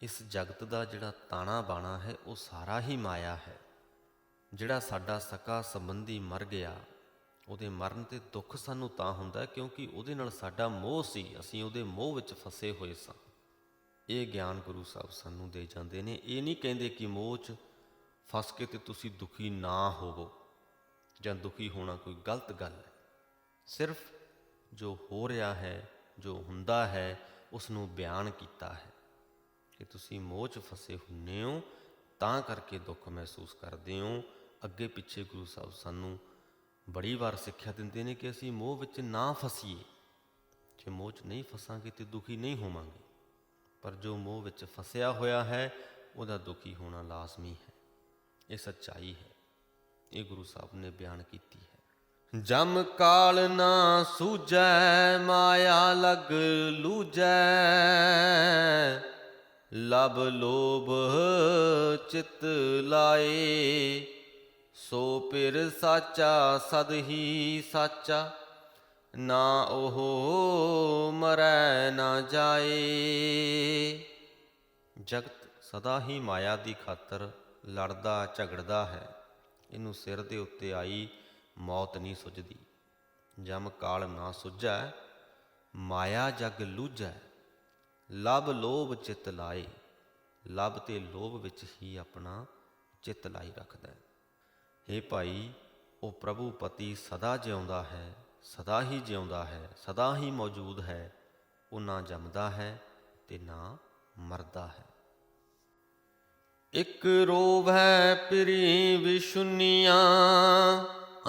ਇਸ ਜਗਤ ਦਾ ਜਿਹੜਾ ਤਾਣਾ ਬਾਣਾ ਹੈ ਉਹ ਸਾਰਾ ਹੀ ਮਾਇਆ ਹੈ। ਜਿਹੜਾ ਸਾਡਾ ਸਕਾ ਸੰਬੰਧੀ ਮਰ ਗਿਆ, ਉਹਦੇ ਮਰਨ 'ਤੇ ਦੁੱਖ ਸਾਨੂੰ ਤਾਂ ਹੁੰਦਾ ਕਿਉਂਕਿ ਉਹਦੇ ਨਾਲ ਸਾਡਾ ਮੋਹ ਸੀ, ਅਸੀਂ ਉਹਦੇ ਮੋਹ ਵਿੱਚ ਫਸੇ ਹੋਏ ਸਾਂ। ਇਹ ਗਿਆਨ ਗੁਰੂ ਸਾਹਿਬ ਸਾਨੂੰ ਦੇ ਜਾਂਦੇ ਨੇ। ਇਹ ਨਹੀਂ ਕਹਿੰਦੇ ਕਿ ਮੋਹ 'ਚ ਫਸ ਕੇ ਤੇ ਤੁਸੀਂ ਦੁਖੀ ਨਾ ਹੋਵੋ, ਜਾਂ ਦੁਖੀ ਹੋਣਾ ਕੋਈ ਗਲਤ ਗੱਲ ਹੈ। ਸਿਰਫ ਜੋ ਹੋ ਰਿਹਾ ਹੈ, ਜੋ ਹੁੰਦਾ ਹੈ, ਉਸ ਨੂੰ ਬਿਆਨ ਕੀਤਾ ਹੈ ਕਿ ਤੁਸੀਂ ਮੋਹ 'ਚ ਫਸੇ ਹੁੰਦੇ ਹੋ, ਤਾਂ ਕਰਕੇ ਦੁੱਖ ਮਹਿਸੂਸ ਕਰਦੇ ਹੋ। ਅੱਗੇ ਪਿੱਛੇ ਗੁਰੂ ਸਾਹਿਬ ਸਾਨੂੰ ਬੜੀ ਵਾਰ ਸਿੱਖਿਆ ਦਿੰਦੇ ਨੇ ਕਿ ਅਸੀਂ ਮੋਹ ਵਿੱਚ ਨਾ ਫਸੀਏ। ਜੇ ਮੋਹ 'ਚ ਨਹੀਂ ਫਸਾਂਗੇ ਤਾਂ ਦੁਖੀ ਨਹੀਂ ਹੋਵਾਂਗੇ, ਪਰ ਜੋ ਮੋਹ ਵਿੱਚ ਫਸਿਆ ਹੋਇਆ ਹੈ ਉਹਦਾ ਦੁਖੀ ਹੋਣਾ ਲਾਜ਼ਮੀ ਹੈ। ਇਹ ਸੱਚਾਈ ਹੈ, ਇਹ ਗੁਰੂ ਸਾਹਿਬ ਨੇ ਬਿਆਨ ਕੀਤੀ ਹੈ। ਜਮ ਕਾਲ ਨਾ ਸੂਝੈ, ਮਾਇਆ ਲਗ ਲੂਝੈ। ਲਬ ਲੋਭ ਚਿਤ ਲਾਏ। ਸੋ ਪਿਰ ਸਾਚਾ ਸਦ ਹੀ ਸਾਚਾ, ਨਾ ਉਹ ਮਰੈ ਨਾ ਜਾਏ। ਜਗਤ ਸਦਾ ਹੀ ਮਾਇਆ ਦੀ ਖਾਤਰ ਲੜਦਾ ਝਗੜਦਾ ਹੈ। ਇਹਨੂੰ ਸਿਰ ਦੇ ਉੱਤੇ ਆਈ ਮੌਤ ਨਹੀਂ ਸੁੱਝਦੀ। ਜਮ ਕਾਲ ਨਾ ਸੁੱਝੈ, ਮਾਇਆ ਜਗ ਲੂਝੈ। ਲਭ ਲੋਭ ਚਿੱਤ ਲਾਏ, ਲਭ ਤੇ ਲੋਭ ਵਿੱਚ ਹੀ ਆਪਣਾ ਚਿੱਤ ਲਾਈ ਰੱਖਦਾ ਹੈ। ਇਹ ਭਾਈ, ਉਹ ਪ੍ਰਭੂ ਪਤੀ ਸਦਾ ਜਿਉਂਦਾ ਹੈ, ਸਦਾ ਹੀ ਜਿਉਂਦਾ ਹੈ, ਸਦਾ ਹੀ ਮੌਜੂਦ ਹੈ। ਉਹ ਨਾ ਜੰਮਦਾ ਹੈ ਤੇ ਨਾ ਮਰਦਾ ਹੈ। ਇੱਕ ਰੋਵੈ ਪਿਰੀ ਵਿਸ਼ੁਨੀਆਂ,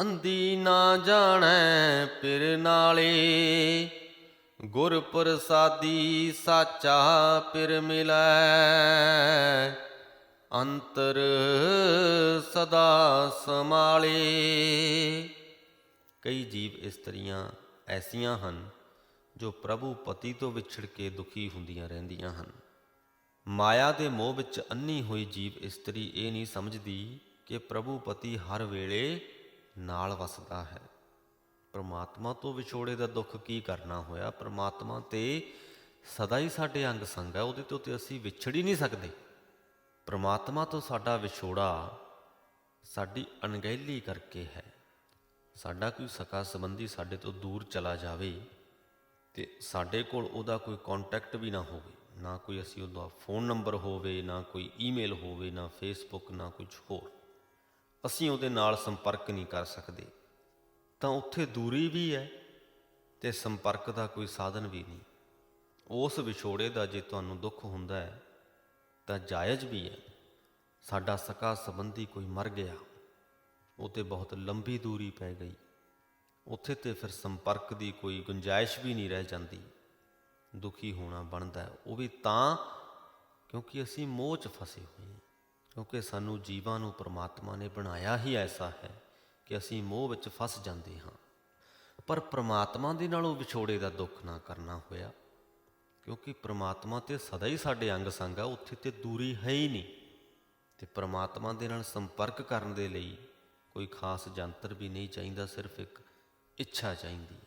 ਅੰਧੀ ਨਾ ਜਾਣੈ ਪਿਰ ਨਾਲੇ। ਗੁਰ ਪ੍ਰਸਾਦੀ ਸਾਚਾ ਪਿਰ ਮਿਲੈ, ਅੰਤਰ ਸਦਾ ਸਮਾਲੇ। ਕਈ ਜੀਵ ਇਸਤਰੀਆਂ ਐਸੀਆਂ ਹਨ ਜੋ ਪ੍ਰਭੂ ਪਤੀ ਤੋਂ ਵਿਛੜ ਕੇ ਦੁਖੀ ਹੁੰਦੀਆਂ ਰਹਿੰਦੀਆਂ ਹਨ। ਮਾਇਆ ਦੇ ਮੋਹ ਵਿੱਚ ਅੰਨੀ ਹੋਈ ਜੀਵ ਇਸਤਰੀ ਇਹ ਨਹੀਂ ਸਮਝਦੀ ਕਿ ਪ੍ਰਭੂ ਪਤੀ ਹਰ ਵੇਲੇ ਨਾਲ ਵਸਦਾ ਹੈ। ਪਰਮਾਤਮਾ ਤੋਂ ਵਿਛੋੜੇ ਦਾ ਦੁੱਖ ਕੀ ਕਰਨਾ ਹੋਇਆ? ਪਰਮਾਤਮਾ ਤੇ ਸਦਾ ਹੀ ਸਾਡੇ ਅੰਗ ਸੰਗ ਹੈ, ਉਹਦੇ ਤੋਂ ਤੇ ਅਸੀਂ ਵਿਛੜ ਹੀ ਨਹੀਂ ਸਕਦੇ। ਪਰਮਾਤਮਾ ਤੋਂ ਸਾਡਾ ਵਿਛੋੜਾ ਸਾਡੀ ਅਣਗਹਿਲੀ ਕਰਕੇ ਹੈ। ਸਾਡਾ ਕੋਈ ਸਕਾ ਸੰਬੰਧੀ ਸਾਡੇ ਤੋਂ ਦੂਰ ਚਲਾ ਜਾਵੇ ਤੇ ਸਾਡੇ ਕੋਲ ਉਹਦਾ ਕੋਈ ਕੰਟੈਕਟ ਵੀ ਨਾ ਹੋਵੇ, ਨਾ ਕੋਈ ਅਸੀਂ ਉਹਦਾ ਫੋਨ ਨੰਬਰ ਹੋਵੇ, ਨਾ ਕੋਈ ਈਮੇਲ ਹੋਵੇ, ਨਾ ਫੇਸਬੁੱਕ, ਨਾ ਕੁਝ ਹੋਰ, ਅਸੀਂ ਉਹਦੇ ਨਾਲ ਸੰਪਰਕ ਨਹੀਂ ਕਰ ਸਕਦੇ, ਤਾਂ ਉੱਥੇ ਦੂਰੀ ਵੀ ਹੈ ਤੇ ਸੰਪਰਕ ਦਾ ਕੋਈ ਸਾਧਨ ਵੀ ਨਹੀਂ। ਉਸ ਵਿਛੋੜੇ ਦਾ ਜੇ ਤੁਹਾਨੂੰ ਦੁੱਖ ਹੁੰਦਾ ਹੈ ਤਾਂ ਜਾਇਜ਼ ਵੀ ਹੈ। ਸਾਡਾ ਸਕਾ ਸੰਬੰਧੀ ਕੋਈ ਮਰ ਗਿਆ, ਉਹ ਤੇ ਬਹੁਤ ਲੰਬੀ ਦੂਰੀ ਪੈ ਗਈ, ਉੱਥੇ ਤੇ ਫਿਰ ਸੰਪਰਕ ਦੀ ਕੋਈ ਗੁੰਜਾਇਸ਼ ਵੀ ਨਹੀਂ ਰਹਿ ਜਾਂਦੀ। ਦੁਖੀ ਹੋਣਾ ਬਣਦਾ ਹੈ, ਉਹ ਵੀ ਤਾਂ ਕਿਉਂਕਿ ਅਸੀਂ ਮੋਹ 'ਚ ਫਸੇ ਹੋਏ ਹਾਂ। ਕਿਉਂਕਿ ਸਾਨੂੰ ਜੀਵਾਂ ਨੂੰ ਪਰਮਾਤਮਾ ਨੇ ਬਣਾਇਆ ਹੀ ਐਸਾ ਹੈ ਕਿ ਅਸੀਂ ਮੋਹ ਵਿੱਚ ਫਸ ਜਾਂਦੇ ਹਾਂ। ਪਰ ਪਰਮਾਤਮਾ ਦੇ ਨਾਲ ਉਹ ਵਿਛੋੜੇ ਦਾ ਦੁੱਖ ਨਾ ਕਰਨਾ ਹੋਇਆ, ਕਿਉਂਕਿ ਪਰਮਾਤਮਾ ਤੇ ਸਦਾ ਹੀ ਸਾਡੇ ਅੰਗ ਸੰਗ ਹੈ, ਉੱਥੇ ਤੇ ਦੂਰੀ ਹੈ ਹੀ ਨਹੀਂ। ਤੇ ਪਰਮਾਤਮਾ ਦੇ ਨਾਲ ਸੰਪਰਕ ਕਰਨ ਦੇ ਲਈ ਕੋਈ ਖਾਸ ਯੰਤਰ ਵੀ ਨਹੀਂ ਚਾਹੀਦਾ, ਸਿਰਫ ਇੱਕ ਇੱਛਾ ਚਾਹੀਦੀ ਹੈ।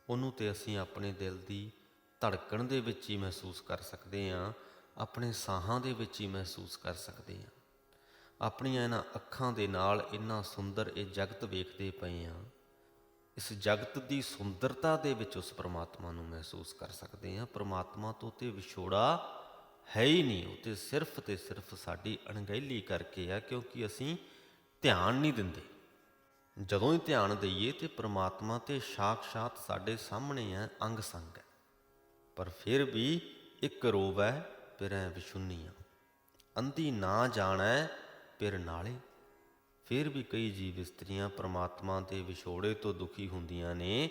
ਉਹਨੂੰ ਤੇ ਅਸੀਂ ਆਪਣੇ ਦਿਲ ਦੀ ਧੜਕਣ ਦੇ ਵਿੱਚ ਹੀ ਮਹਿਸੂਸ ਕਰ ਸਕਦੇ ਹਾਂ, ਆਪਣੇ ਸਾਹਾਂ ਦੇ ਵਿੱਚ ਹੀ ਮਹਿਸੂਸ ਕਰ ਸਕਦੇ ਹਾਂ। ਆਪਣੀਆਂ ਇਹਨਾਂ ਅੱਖਾਂ ਦੇ ਨਾਲ ਇੰਨਾ ਸੁੰਦਰ ਇਹ ਜਗਤ ਵੇਖਦੇ ਪਏ ਹਾਂ, ਇਸ ਜਗਤ ਦੀ ਸੁੰਦਰਤਾ ਦੇ ਵਿੱਚ ਉਸ ਪਰਮਾਤਮਾ ਨੂੰ ਮਹਿਸੂਸ ਕਰ ਸਕਦੇ ਹਾਂ। ਪਰਮਾਤਮਾ ਤੋਂ ਤੇ ਵਿਛੋੜਾ ਹੈ ਹੀ ਨਹੀਂ, ਉਹ ਤੇ ਸਿਰਫ ਸਾਡੀ ਅਣਗਹਿਲੀ ਕਰਕੇ ਆ, ਕਿਉਂਕਿ ਅਸੀਂ ਧਿਆਨ ਨਹੀਂ ਦਿੰਦੇ। ਜਦੋਂ ਹੀ ਧਿਆਨ ਦਈਏ ਤੇ ਪਰਮਾਤਮਾ ਤੇ ਸਾਖਸ਼ਾਤ ਸਾਡੇ ਸਾਹਮਣੇ ਹੈ, ਅੰਗ ਸੰਗ ਹੈ। ਪਰ ਫਿਰ ਵੀ ਇੱਕ ਰੋਵੈ ਪਿਰੈ ਵਿਸ਼ੁਨੀਆਂ, ਅੰਧੀ ਨਾ ਜਾਣੈ ਪਿਰ ਨਾਲੇ। ਫਿਰ ਵੀ ਕਈ ਜੀਵ ਇਸਤਰੀਆਂ ਪਰਮਾਤਮਾ ਦੇ ਵਿਛੋੜੇ ਤੋਂ ਦੁਖੀ ਹੁੰਦੀਆਂ ਨੇ,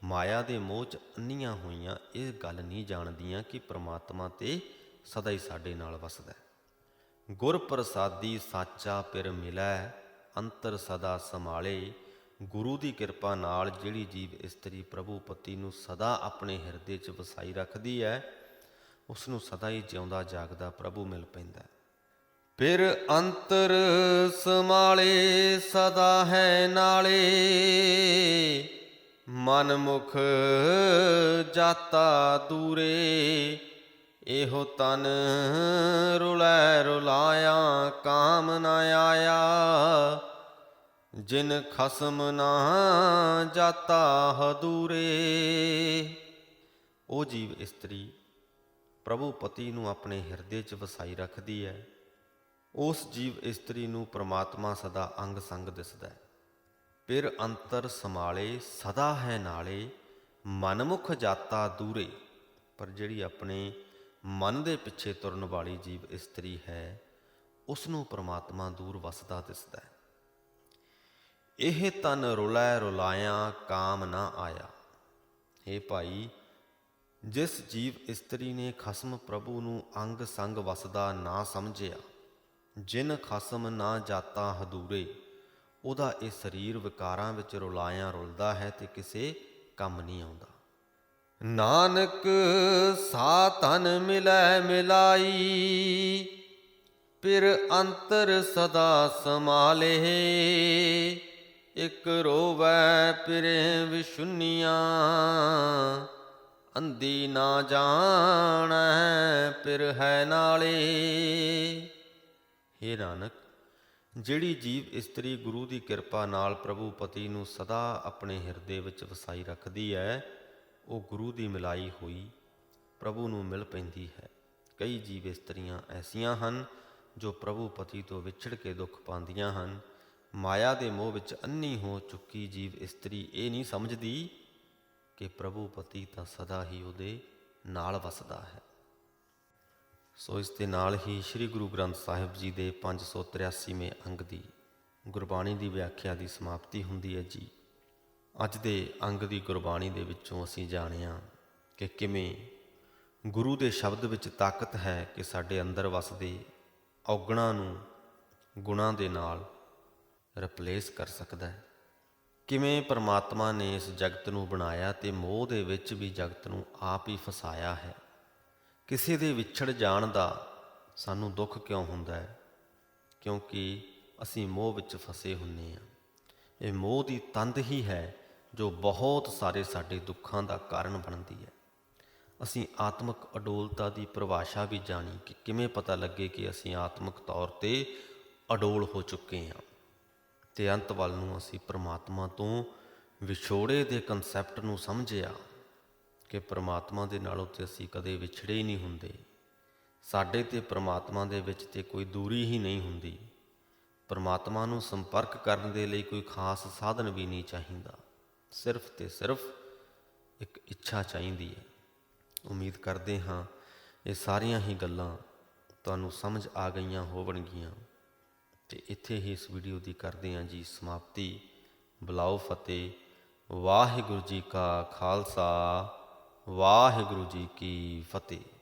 ਮਾਇਆ ਦੇ ਮੋਹ 'ਚ ਅੰਨੀਆਂ ਹੋਈਆਂ, ਇਹ ਗੱਲ ਨਹੀਂ ਜਾਣਦੀਆਂ ਕਿ ਪਰਮਾਤਮਾ ਤੇ ਸਦਾ ਹੀ ਸਾਡੇ ਨਾਲ ਵਸਦਾ ਹੈ। ਗੁਰ ਪ੍ਰਸਾਦੀ ਸਾਚਾ ਪਿਰ ਮਿਲੈ, ਅੰਤਰ ਸਦਾ ਸੰਭਾਲੇ। ਗੁਰੂ ਦੀ ਕਿਰਪਾ ਨਾਲ ਜਿਹੜੀ ਜੀਵ ਇਸਤਰੀ ਪ੍ਰਭੂ ਪਤੀ ਨੂੰ ਸਦਾ ਆਪਣੇ ਹਿਰਦੇ 'ਚ ਵਸਾਈ ਰੱਖਦੀ ਹੈ, ਉਸ ਨੂੰ ਸਦਾ ਹੀ ਜਿਉਂਦਾ ਜਾਗਦਾ ਪ੍ਰਭੂ ਮਿਲ ਪੈਂਦਾ। ਫਿਰ ਅੰਤਰ ਸੰਭਾਲੇ ਸਦਾ ਹੈ ਨਾਲੇ, ਮਨ ਮੁਖ ਜਾਤਾ ਦੂਰੇ। ਇਹੋ ਤਨ ਰੁਲੈ ਰੁਲਾਇਆ, ਕਾਮ ਨ ਆਇਆ, ਜਿਨ ਖਸਮ ਨਾ ਜਾਤਾ ਹਦੂਰੇ। ਉਹ ਜੀਵ ਇਸਤਰੀ ਪ੍ਰਭੂ ਪਤੀ ਨੂੰ ਆਪਣੇ ਹਿਰਦੇ 'ਚ ਵਸਾਈ ਰੱਖਦੀ ਹੈ, ਉਸ ਜੀਵ ਇਸਤਰੀ ਨੂੰ ਪਰਮਾਤਮਾ ਸਦਾ ਅੰਗ ਸੰਗ ਦਿਸਦਾ ਹੈ। ਫਿਰ ਅੰਤਰ ਸੰਭਾਲੇ ਸਦਾ ਹੈ ਨਾਲੇ, ਮਨਮੁਖ ਜਾਤਾ ਦੂਰੇ। ਪਰ ਜਿਹੜੀ ਆਪਣੇ ਮਨ ਦੇ ਪਿੱਛੇ ਤੁਰਨ ਵਾਲੀ ਜੀਵ ਇਸਤਰੀ ਹੈ, ਉਸ ਨੂੰ ਪਰਮਾਤਮਾ ਦੂਰ ਵਸਦਾ ਦਿਸਦਾ ਹੈ। ਇਹ ਤਨ ਰੁਲੈ ਰੁਲਾਇਆ, ਕਾਮ ਨਾ ਆਇਆ। ਹੇ ਭਾਈ, ਜਿਸ ਜੀਵ ਇਸਤਰੀ ਨੇ ਖਸਮ ਪ੍ਰਭੂ ਨੂੰ ਅੰਗ ਸੰਗ ਵਸਦਾ ਨਾ ਸਮਝਿਆ, ਜਿਨ ਖਸਮ ਨਾ ਜਾਤਾ ਹਦੂਰੇ, ਉਹਦਾ ਇਹ ਸਰੀਰ ਵਿਕਾਰਾਂ ਵਿੱਚ ਰੁਲਾਇਆ ਰੁਲਦਾ ਹੈ ਤੇ ਕਿਸੇ ਕੰਮ ਨਹੀਂ ਆਉਂਦਾ। ਨਾਨਕ ਸਾ ਤਨ ਮਿਲੈ ਮਿਲਾਈ, ਫਿਰ ਅੰਤਰ ਸਦਾ ਸੰਭਾਲੇ। ਇੱਕ ਰੋਵੈ ਪਿਰੇ ਵਿਸ਼ੁਨੀਆਂ, ਅੰਧੀ ਨਾ ਜਾਣੈ ਪਿਰ ਹੈ ਨਾਲੇ। ਹੇ ਨਾਨਕ, ਜਿਹੜੀ ਜੀਵ ਇਸਤਰੀ ਗੁਰੂ ਦੀ ਕਿਰਪਾ ਨਾਲ ਪ੍ਰਭੂ ਪਤੀ ਨੂੰ ਸਦਾ ਆਪਣੇ ਹਿਰਦੇ ਵਿੱਚ ਵਸਾਈ ਰੱਖਦੀ ਹੈ, ਉਹ ਗੁਰੂ ਦੀ ਮਿਲਾਈ ਹੋਈ ਪ੍ਰਭੂ ਨੂੰ ਮਿਲ ਪੈਂਦੀ ਹੈ। ਕਈ ਜੀਵ ਇਸਤਰੀਆਂ ਐਸੀਆਂ ਹਨ ਜੋ ਪ੍ਰਭੂ ਪਤੀ ਤੋਂ ਵਿਛੜ ਕੇ ਦੁੱਖ ਪਾਉਂਦੀਆਂ ਹਨ। ਮਾਇਆ ਦੇ ਮੋਹ ਵਿੱਚ ਅੰਨੀ ਹੋ ਚੁੱਕੀ ਜੀਵ ਇਸਤਰੀ ਇਹ ਨਹੀਂ ਸਮਝਦੀ ਕਿ ਪ੍ਰਭੂ ਪਤੀ ਤਾਂ ਸਦਾ ਹੀ ਉਹਦੇ ਨਾਲ ਵਸਦਾ ਹੈ। ਸੋ ਇਸ ਦੇ ਨਾਲ ਹੀ ਸ੍ਰੀ ਗੁਰੂ ਗ੍ਰੰਥ ਸਾਹਿਬ ਜੀ ਦੇ 583ਵੇਂ ਅੰਗ ਦੀ ਗੁਰਬਾਣੀ ਦੀ ਵਿਆਖਿਆ ਦੀ ਸਮਾਪਤੀ ਹੁੰਦੀ ਹੈ ਜੀ। ਅੱਜ ਦੇ ਅੰਗ ਦੀ ਗੁਰਬਾਣੀ ਦੇ ਵਿੱਚੋਂ ਅਸੀਂ ਜਾਣਿਆ ਕਿ ਕਿਵੇਂ ਗੁਰੂ ਦੇ ਸ਼ਬਦ ਵਿੱਚ ਤਾਕਤ ਹੈ ਕਿ ਸਾਡੇ ਅੰਦਰ ਵਸਦੇ ਔਗਣਾਂ ਨੂੰ ਗੁਣਾਂ ਦੇ ਨਾਲ ਰਿਪਲੇਸ ਕਰ ਸਕਦਾ ਹੈ। ਕਿਵੇਂ ਪਰਮਾਤਮਾ ਨੇ ਇਸ ਜਗਤ ਨੂੰ ਬਣਾਇਆ ਅਤੇ ਮੋਹ ਦੇ ਵਿੱਚ ਵੀ ਜਗਤ ਨੂੰ ਆਪ ਹੀ ਫਸਾਇਆ ਹੈ। ਕਿਸੇ ਦੇ ਵਿਛੜ ਜਾਣ ਦਾ ਸਾਨੂੰ ਦੁੱਖ ਕਿਉਂ ਹੁੰਦਾ ਹੈ? ਕਿਉਂਕਿ ਅਸੀਂ ਮੋਹ ਵਿੱਚ ਫਸੇ ਹੁੰਦੇ ਹਾਂ। ਇਹ ਮੋਹ ਦੀ ਤੰਦ ਹੀ ਹੈ ਜੋ ਬਹੁਤ ਸਾਰੇ ਸਾਡੇ ਦੁੱਖਾਂ ਦਾ ਕਾਰਨ ਬਣਦੀ ਹੈ। ਅਸੀਂ ਆਤਮਿਕ ਅਡੋਲਤਾ ਦੀ ਪਰਿਭਾਸ਼ਾ ਵੀ ਜਾਣੀ ਕਿ ਕਿਵੇਂ ਪਤਾ ਲੱਗੇ ਕਿ ਅਸੀਂ ਆਤਮਿਕ ਤੌਰ 'ਤੇ ਅਡੋਲ ਹੋ ਚੁੱਕੇ ਹਾਂ। ਅਤੇ ਅੰਤ ਵੱਲ ਨੂੰ ਅਸੀਂ ਪਰਮਾਤਮਾ ਤੋਂ ਵਿਛੋੜੇ ਦੇ ਕੰਸੈਪਟ ਨੂੰ ਸਮਝਿਆ ਕਿ ਪਰਮਾਤਮਾ ਦੇ ਨਾਲੋਂ ਤੇ ਅਸੀਂ ਕਦੇ ਵਿਛੜੇ ਹੀ ਨਹੀਂ ਹੁੰਦੇ। ਸਾਡੇ ਤੇ ਪਰਮਾਤਮਾ ਦੇ ਵਿੱਚ ਤੇ ਕੋਈ ਦੂਰੀ ਹੀ ਨਹੀਂ ਹੁੰਦੀ। ਪਰਮਾਤਮਾ ਨੂੰ ਸੰਪਰਕ ਕਰਨ ਦੇ ਲਈ ਕੋਈ ਖਾਸ ਸਾਧਨ ਵੀ ਨਹੀਂ ਚਾਹੀਦਾ, ਸਿਰਫ ਤੇ ਸਿਰਫ ਇੱਕ ਇੱਛਾ ਚਾਹੀਦੀ ਹੈ। ਉਮੀਦ ਕਰਦੇ ਹਾਂ ਇਹ ਸਾਰੀਆਂ ਹੀ ਗੱਲਾਂ ਤੁਹਾਨੂੰ ਸਮਝ ਆ ਗਈਆਂ ਹੋਣਗੀਆਂ। ਅਤੇ ਇੱਥੇ ਹੀ ਇਸ ਵੀਡੀਓ ਦੀ ਕਰਦੇ ਹਾਂ ਜੀ ਸਮਾਪਤੀ। ਬੁਲਾਓ ਫਤਿਹ। ਵਾਹਿਗੁਰੂ ਜੀ ਕਾ ਖਾਲਸਾ, ਵਾਹਿਗੁਰੂ ਜੀ ਕੀ ਫਤਿਹ।